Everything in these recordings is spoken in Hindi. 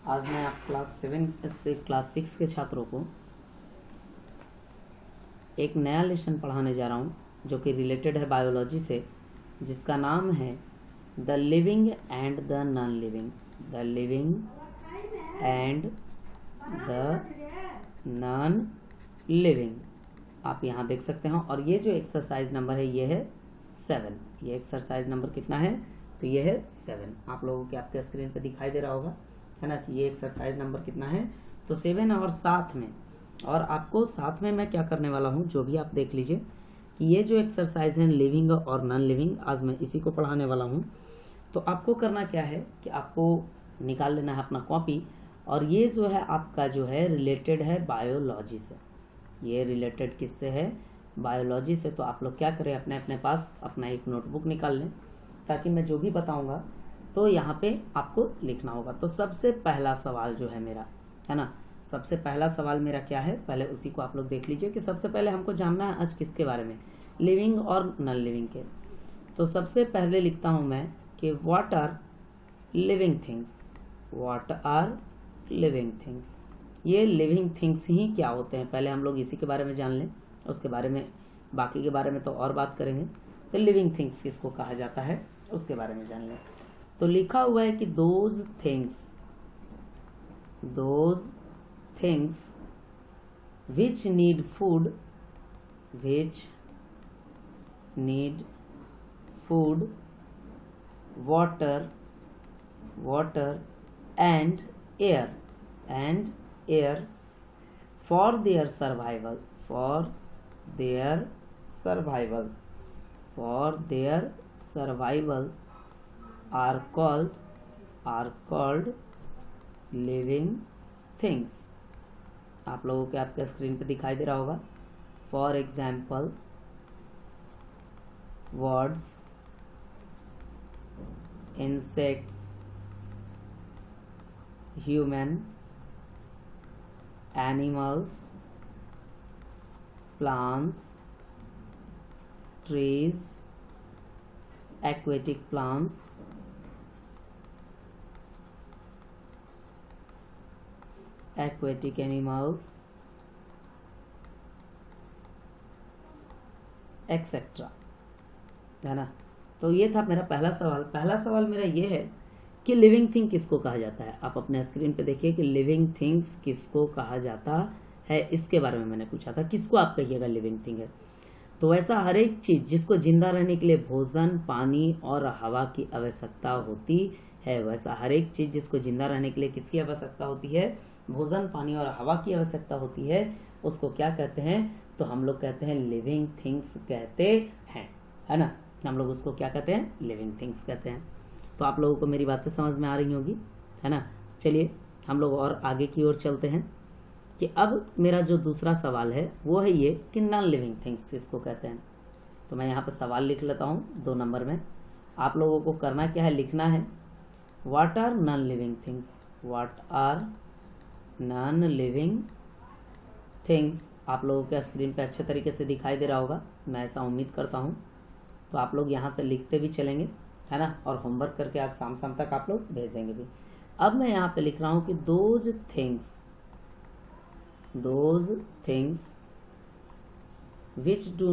आज मैं आप क्लास 6 के छात्रों को एक नया लेसन पढ़ाने जा रहा हूँ जो कि रिलेटेड है बायोलॉजी से, जिसका नाम है the living and the non living. The living and the non living आप यहाँ देख सकते हैं। और ये जो एक्सरसाइज नंबर है ये है 7। ये एक्सरसाइज नंबर कितना है? तो ये है 7। आप लोगों के आपके स्क्रीन पे दिखाई दे रहा होगा, है ना, कि ये एक्सरसाइज नंबर कितना है? तो 7। और साथ में आपको साथ में मैं क्या करने वाला हूँ, जो भी आप देख लीजिए कि ये जो एक्सरसाइज है लिविंग और नॉन लिविंग, आज मैं इसी को पढ़ाने वाला हूँ। तो आपको करना क्या है कि आपको निकाल लेना है अपना कॉपी, और ये जो है आपका जो है रिलेटेड है बायोलॉजी से। ये रिलेटेड किससे है? बायोलॉजी से। तो आप लोग क्या करें, अपने अपने पास अपना एक नोटबुक निकाल लें, ताकि मैं जो भी बताऊंगा तो यहाँ पे आपको लिखना होगा। तो सबसे पहला सवाल जो है मेरा, है ना, सबसे पहला सवाल मेरा क्या है, पहले उसी को आप लोग देख लीजिए कि सबसे पहले हमको जानना है आज किसके बारे में, लिविंग और नॉन लिविंग के। तो सबसे पहले लिखता हूँ मैं कि what are living things. What are living things. ये लिविंग थिंग्स ही क्या होते हैं, पहले हम लोग इसी के बारे में जान लें, उसके बारे में बाकी के बारे में तो और बात करेंगे। तो लिविंग थिंग्स किसको कहा जाता है उसके बारे में जान लें। तो लिखा हुआ है कि those things which need food water and air for their survival are called living things। आप लोगों के आपके स्क्रीन पे दिखाई दे रहा होगा। For example words, insects, human, animals, plants, trees, aquatic plants, aquatic animals, etcetera, है ना। तो ये था मेरा पहला सवाल। पहला सवाल मेरा ये है कि लिविंग थिंग किसको कहा जाता है। आप अपने स्क्रीन पे देखिए कि लिविंग थिंग्स किसको कहा जाता है, इसके बारे में मैंने पूछा था। किसको आप कहिएगा लिविंग थिंग है? तो वैसा हर एक चीज जिसको जिंदा रहने के लिए भोजन, पानी और हवा की आवश्यकता होती है, वैसा हर एक चीज जिसको जिंदा रहने के लिए किसकी आवश्यकता होती है? भोजन, पानी और हवा की आवश्यकता होती है, उसको क्या कहते हैं? तो हम लोग कहते हैं लिविंग थिंग्स कहते हैं, है ना। हम लोग उसको क्या कहते हैं? लिविंग थिंग्स कहते हैं। तो आप लोगों को मेरी बातें समझ में आ रही होगी, है ना। चलिए हम लोग और आगे की ओर चलते हैं कि अब मेरा जो दूसरा सवाल है वो है ये कि नॉन लिविंग थिंग्स किसको कहते हैं। तो मैं यहाँ पर सवाल लिख लेता हूँ 2 नंबर में। आप लोगों को करना क्या है, लिखना है what are non living things. What are non living things. आप लोगों के स्क्रीन पे अच्छे तरीके से दिखाई दे रहा होगा, मैं ऐसा उम्मीद करता हूँ। तो आप लोग यहाँ से लिखते भी चलेंगे, है ना, और होमवर्क करके आज शाम तक आप लोग भेजेंगे भी। अब मैं यहाँ पे लिख रहा हूँ कि those things which do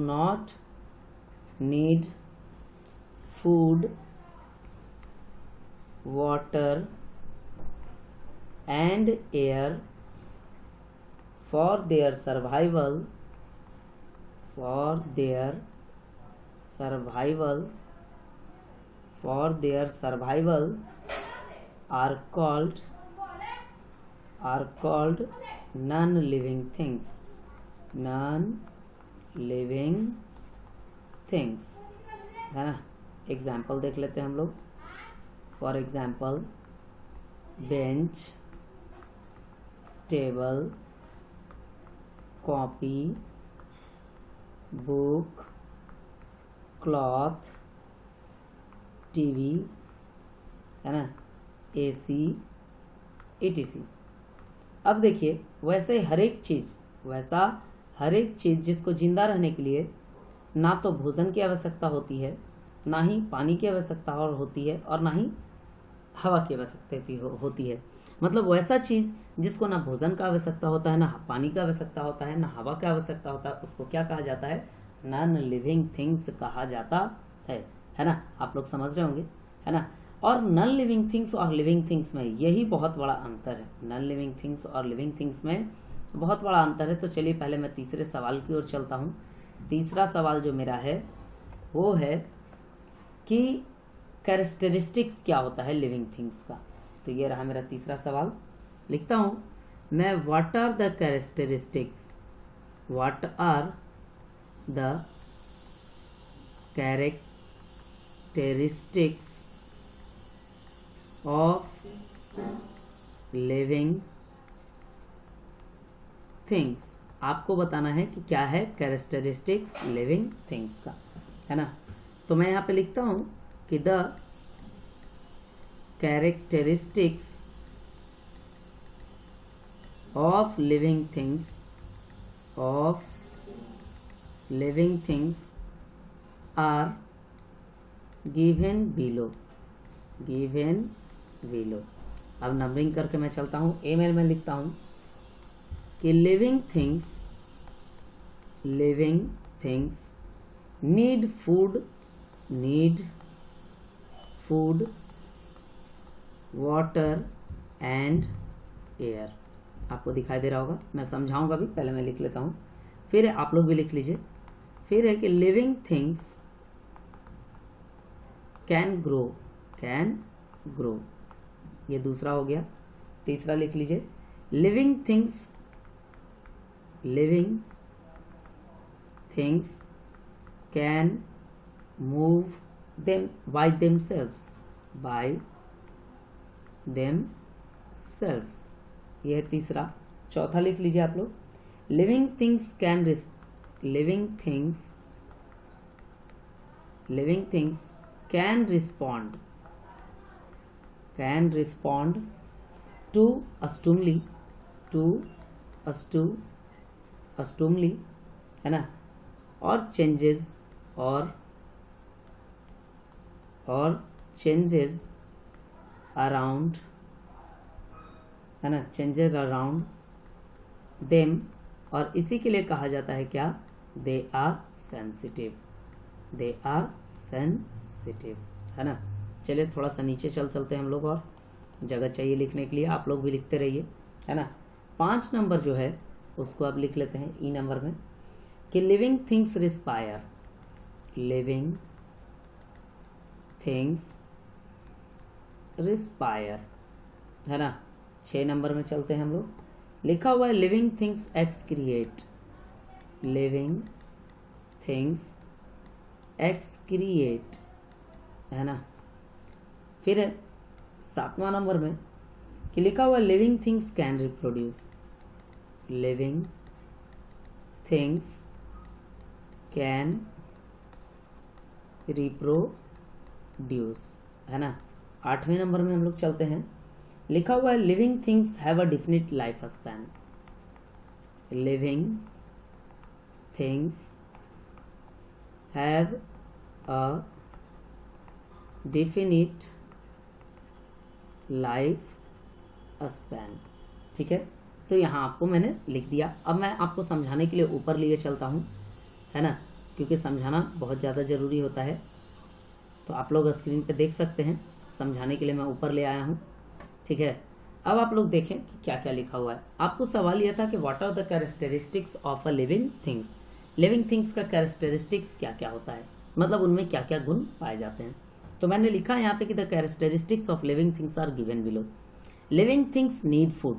not need food, water and air for their survival are called non-living things। है ना। एग्जाम्पल देख लेते हैं हम लोग। For example bench, table, copy, book, cloth, TV, है ना, एसी, etc। अब देखिए वैसा हर एक चीज जिसको जिंदा रहने के लिए ना तो भोजन की आवश्यकता होती है, ना ही पानी की आवश्यकता होती है, और ना ही हवा की आवश्यकता होती है। मतलब वैसा चीज़ जिसको ना भोजन का आवश्यकता होता है, ना पानी का आवश्यकता होता है, ना हवा का आवश्यकता होता है, उसको क्या कहा जाता है? नॉन लिविंग थिंग्स कहा जाता है ना। आप लोग समझ रहे होंगे, है ना। और नॉन लिविंग थिंग्स और लिविंग थिंग्स में यही बहुत बड़ा अंतर है। नॉन लिविंग थिंग्स और लिविंग थिंग्स में बहुत बड़ा अंतर है। तो चलिए पहले मैं तीसरे सवाल की ओर चलता हूँ। तीसरा सवाल जो मेरा है वो है कि कैरेक्टरिस्टिक्स क्या होता है लिविंग थिंग्स का। तो ये रहा मेरा तीसरा सवाल। लिखता हूँ मैं, what are the characteristics, what are the characteristics of living things. आपको बताना है कि क्या है कैरेक्टरिस्टिक्स लिविंग थिंग्स का, है ना। तो मैं यहाँ पे लिखता हूँ कि the characteristics of living things are given below. अब नंबरिंग करके मैं चलता हूँ। ईमेल में लिखता हूँ कि living things need food water and air. आपको दिखाई दे रहा होगा, मैं समझाऊंगा भी, पहले मैं लिख लेता हूँ, फिर आप लोग भी लिख लीजिए। फिर है कि लिविंग थिंग्स कैन ग्रो, ये दूसरा हो गया। तीसरा लिख लीजिए, living things can move them by themselves, ये है तीसरा। चौथा लिख लीजिए आप लोग, living things can respond to stimuli, है ना, और चेंजेस अराउंड, है ना, चेंजेस अराउंड देम। और इसी के लिए कहा जाता है क्या? दे आर सेंसिटिव, है ना। चलिए थोड़ा सा नीचे चलते हैं हम लोग, और जगह चाहिए लिखने के लिए, आप लोग भी लिखते रहिए, है ना। 5 नंबर जो है उसको आप लिख लेते हैं ई नंबर में कि लिविंग थिंग्स रिस्पायर, है ना। 6 नंबर में चलते हैं हम लोग। लिखा हुआ है लिविंग थिंग्स एक्सक्रिएट, है ना। फिर 7वां नंबर में कि लिखा हुआ है लिविंग थिंग्स कैन रिप्रोड्यूस, है ना। 8वें नंबर में हम लोग चलते हैं। लिखा हुआ है living things have a definite life span, ठीक है। तो यहाँ आपको मैंने लिख दिया। अब मैं आपको समझाने के लिए ऊपर लिए चलता हूँ, है ना, क्योंकि समझाना बहुत ज़्यादा ज़रूरी होता है। तो आप लोग स्क्रीन पे देख सकते हैं, समझाने के लिए मैं ऊपर ले आया हूँ, ठीक है। अब आप लोग देखें कि क्या क्या लिखा हुआ है। आपको सवाल यह था कि what are the characteristics of a living things का कैरेक्टरिस्टिक्स क्या क्या होता है, मतलब उनमें क्या क्या गुण पाए जाते हैं। तो मैंने लिखा है यहाँ पे कि the characteristics of living things are given below. Living things need food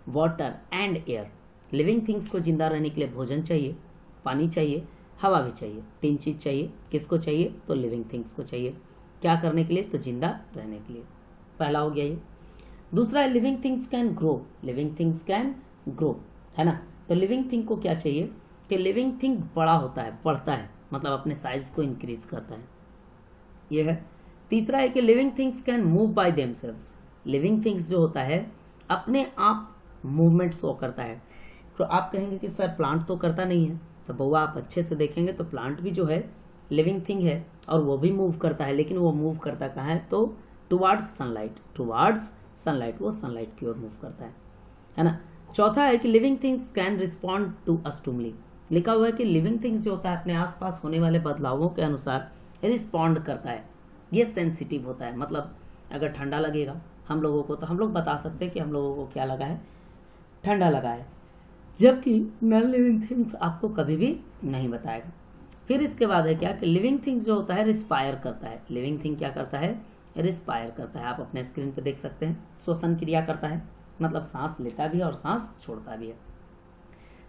water and air. Living things को जिंदा रहने के लिए भोजन चाहिए, पानी चाहिए, हवा भी चाहिए। 3 चीज़ चाहिए। किसको चाहिए? तो लिविंग थिंग्स को चाहिए। क्या करने के लिए? तो जिंदा रहने के लिए। पहला हो गया ये। दूसरा है लिविंग थिंग्स कैन ग्रो, है ना। तो लिविंग थिंग को क्या चाहिए कि लिविंग थिंग बड़ा होता है, बढ़ता है, मतलब अपने साइज को इंक्रीज करता है, ये है। तीसरा है कि living things can move by themselves. Living things जो होता है अपने आप मूवमेंट शो करता है। तो आप कहेंगे कि सर प्लांट तो करता नहीं है, तो बउआ आप अच्छे से देखेंगे तो प्लांट भी जो है लिविंग थिंग है और वो भी मूव करता है, लेकिन वो मूव करता कहाँ है? तो टुवार्ड्स सनलाइट, वो सनलाइट की ओर मूव करता है ना। चौथा है कि living things can respond to stimuli, लिखा हुआ है कि लिविंग थिंग्स जो होता है अपने आसपास होने वाले बदलावों के अनुसार रिस्पॉन्ड करता है, ये सेंसिटिव होता है। मतलब अगर ठंडा लगेगा हम लोगों को तो हम लोग बता सकते हैं कि हम लोगों को क्या लगा है, ठंडा लगा है, जबकि नॉन लिविंग थिंग्स आपको कभी भी नहीं बताएगा। फिर इसके बाद है क्या कि लिविंग थिंग्स जो होता है रिस्पायर करता है। लिविंग थिंग क्या करता है, रिस्पायर करता है। आप अपने स्क्रीन पे देख सकते हैं, श्वसन क्रिया करता है, मतलब सांस लेता भी है और सांस छोड़ता भी है।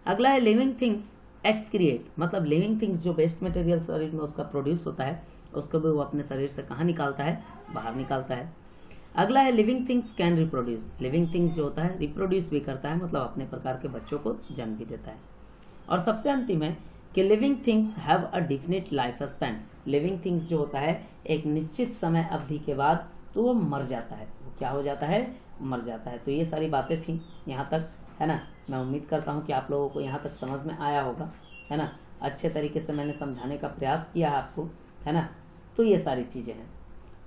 अगला है लिविंग थिंग्स एक्सक्रिएट, मतलब लिविंग थिंग्स जो वेस्ट मटेरियल शरीर में उसका प्रोड्यूस होता है उसको भी वो अपने शरीर से कहाँ निकालता है, बाहर निकालता है। अगला है living things can reproduce, living things जो होता है रिप्रोड्यूस भी करता है, मतलब अपने प्रकार के बच्चों को जन्म भी देता है। और सबसे अंतिम है कि living things have a definite life span, living things जो होता है एक निश्चित समय अवधि के बाद तो वो मर जाता है, वो क्या हो जाता है, मर जाता है। तो ये सारी बातें थी यहाँ तक, है ना। मैं उम्मीद करता हूँ कि आप लोगों को यहाँ तक समझ में आया होगा, है ना। अच्छे तरीके से मैंने समझाने का प्रयास किया है आपको, है ना। तो ये सारी चीज़ें हैं।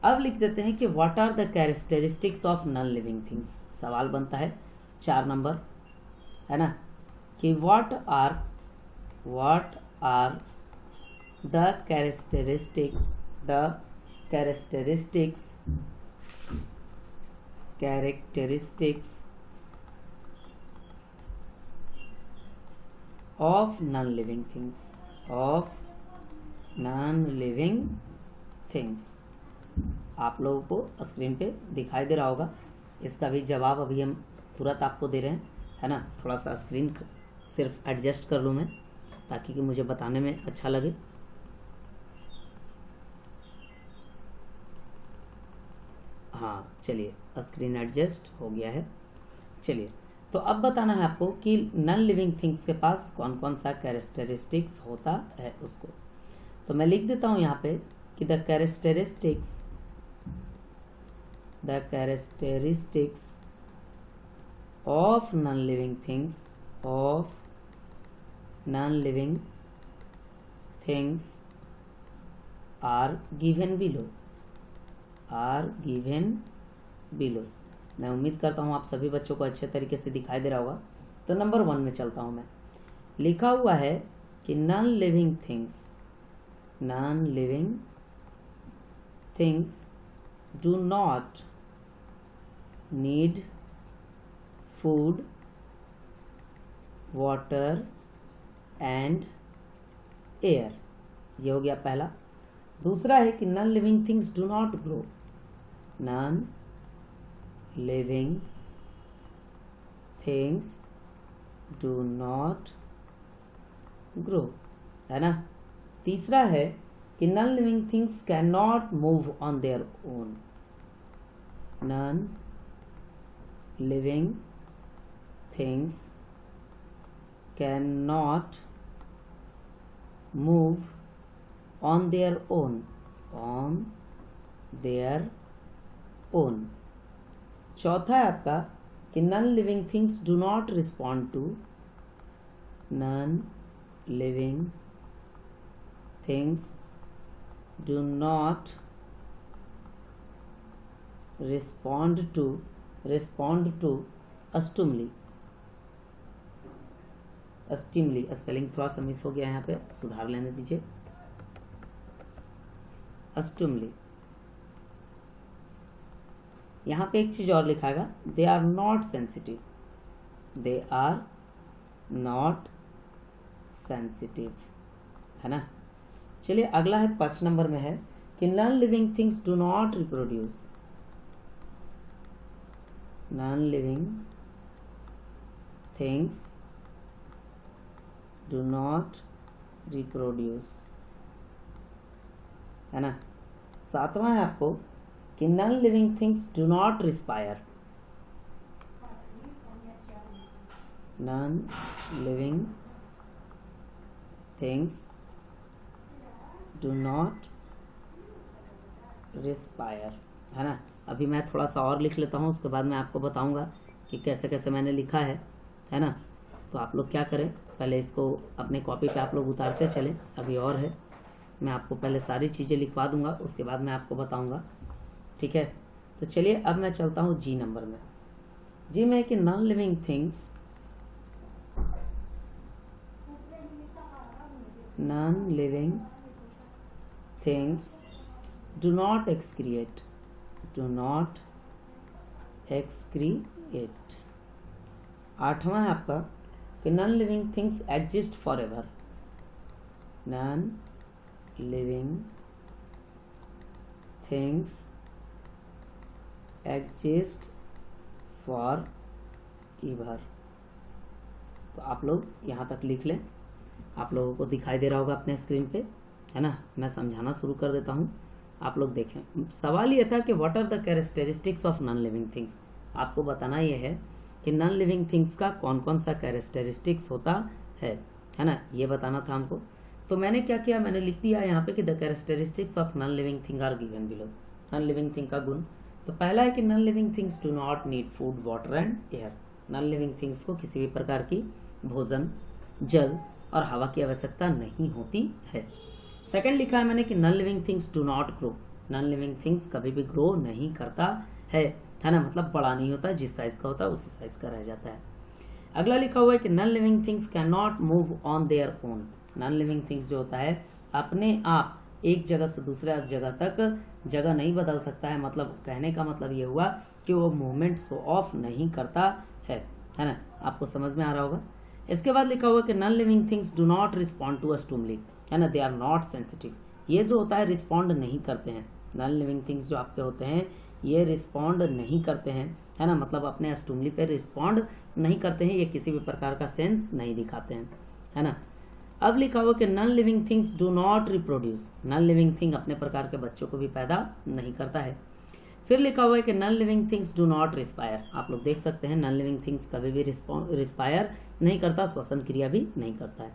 अब लिख देते हैं कि what are the characteristics of non living things. सवाल बनता है 4 नंबर, है ना, कि what are the characteristics of non living things. आप लोगों को स्क्रीन पे दिखाई दे रहा होगा, इसका भी जवाब अभी हम तुरंत आपको दे रहे हैं, है ना। थोड़ा सा स्क्रीन सिर्फ एडजस्ट कर लूँ मैं ताकि कि मुझे बताने में अच्छा लगे। हाँ चलिए, स्क्रीन एडजस्ट हो गया है। चलिए, तो अब बताना है आपको कि नॉन लिविंग थिंग्स के पास कौन कौन सा कैरेक्टरिस्टिक्स होता है उसको। तो मैं लिख देता हूँ यहाँ पे कि the characteristics of non living things are given below. मैं उम्मीद करता हूँ आप सभी बच्चों को अच्छे तरीके से दिखाई दे रहा होगा। तो नंबर 1 में चलता हूँ मैं। लिखा हुआ है कि non living things do not need food, water and air. ये हो गया पहला। दूसरा है कि non living things do not grow, non living things do not grow, है ना। तीसरा है कि non living things can not move on their own, non living things can not move on their own. चौथा है आपका कि non living things do not respond to, non living things do not respond to stimuli. Spelling थोड़ा सा मिस हो गया यहाँ पे, सुधार लेने दीजिए। स्टिमुली। यहाँ पे एक चीज और लिखाएगा, दे आर नॉट सेंसिटिव, है ना। चलिए अगला है 5 नंबर में है कि non living things do not reproduce, non living things do not reproduce, है ना। 7वां है आपको कि non living things do not respire, non living things do not respire, है ना। अभी मैं थोड़ा सा और लिख लेता हूँ, उसके बाद मैं आपको बताऊंगा कि कैसे कैसे मैंने लिखा है ना। तो आप लोग क्या करें, पहले इसको अपने कॉपी पे आप लोग उतारते चलें। अभी और है, मैं आपको पहले सारी चीज़ें लिखवा दूंगा, उसके बाद मैं आपको बताऊंगा, ठीक है। तो चलिए अब मैं चलता हूँ जी नंबर में। जी में कि non living things, non-living things do not excrete, do not excrete। आठवां है आपका कि non living things exist for ever, non living things exist for ever. तो आप लोग यहाँ तक लिख लें, आप लोगों को दिखाई दे रहा होगा अपने स्क्रीन पे, है ना। मैं समझाना शुरू कर देता हूँ, आप लोग देखें। सवाल ये था कि what are the characteristics of non living things. आपको बताना ये है कि नॉन लिविंग थिंग्स का कौन कौन सा कैरेक्टरिस्टिक्स होता है ना, ये बताना था हमको। तो मैंने क्या किया, मैंने लिख दिया यहाँ पे कि the characteristics of non living thing are given below. Non living thing का गुण, तो पहला है कि non living things do not need food, water and air. Non living things को किसी भी प्रकार की भोजन, जल और हवा की आवश्यकता नहीं होती है। सेकंड लिखा है मैंने कि non living things do not grow. Non living things कभी भी ग्रो नहीं करता है ना, मतलब बड़ा नहीं होता, जिस साइज का होता है उसी साइज का रह जाता है। अगला लिखा हुआ है कि non living things can not move on their own. Non living things जो होता है अपने आप एक जगह से दूसरे जगह तक जगह नहीं बदल सकता है। मतलब कहने का मतलब ये हुआ कि वो मूवमेंट शो ऑफ नहीं करता है ना। आपको समझ में आ रहा होगा। इसके बाद लिखा हुआ कि non living things do not respond to a stimuli, है ना, दे आर नॉट सेंसिटिव। ये जो होता है रिस्पॉन्ड नहीं करते हैं। नॉन लिविंग थिंग्स जो आपके होते हैं ये रिस्पॉन्ड नहीं करते हैं, है ना, मतलब अपने स्टिमुली पे रिस्पॉन्ड नहीं करते हैं, ये किसी भी प्रकार का सेंस नहीं दिखाते हैं, है ना। अब लिखा हुआ कि non living things do not reproduce. Non living thing अपने प्रकार के बच्चों को भी पैदा नहीं करता है। फिर लिखा हुआ है कि non living things do not respire. आप लोग देख सकते हैं नॉन लिविंग थिंग्स कभी भी रिस्पायर नहीं करता, श्वसन क्रिया भी नहीं करता है।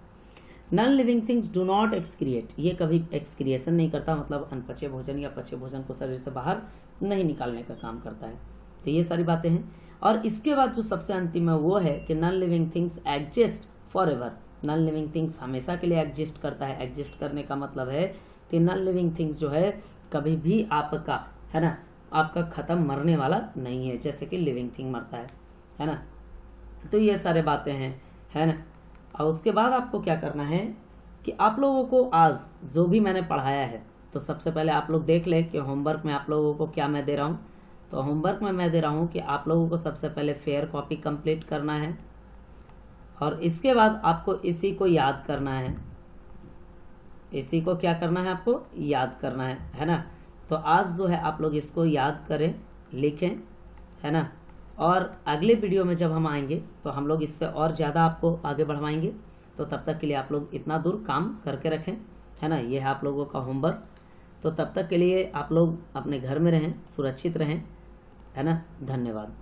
Non living things do not excrete, ये कभी एक्सक्रिएशन नहीं करता, मतलब अनपचे भोजन या पचे भोजन को शरीर से बाहर नहीं निकालने का काम करता है। तो ये सारी बातें हैं। और इसके बाद जो सबसे अंतिम है वो है कि non living things exist for ever. Non living things हमेशा के लिए एग्जिस्ट करता है। एग्जिस्ट करने का मतलब है कि नॉन लिविंग थिंग्स जो है कभी भी आपका, है ना, आपका खत्म मरने वाला नहीं है, जैसे कि लिविंग थिंग मरता है ना। तो ये सारे बातें हैं, है ना। और उसके बाद आपको क्या करना है कि आप लोगों को आज जो भी मैंने पढ़ाया है, तो सबसे पहले आप लोग देख लें कि होमवर्क में आप लोगों को क्या मैं दे रहा हूँ। तो होमवर्क में मैं दे रहा हूँ कि आप लोगों को सबसे पहले फेयर कॉपी कंप्लीट करना है और इसके बाद आपको इसी को याद करना है। इसी को क्या करना है, आपको याद करना है ना। तो आज जो है आप लोग इसको याद करें, लिखें, है ना। और अगले वीडियो में जब हम आएंगे तो हम लोग इससे और ज़्यादा आपको आगे बढ़वाएंगे। तो तब तक के लिए आप लोग इतना दूर काम करके रखें, है ना। ये है आप लोगों का होमवर्क। तो तब तक के लिए आप लोग अपने घर में रहें, सुरक्षित रहें, है ना। धन्यवाद।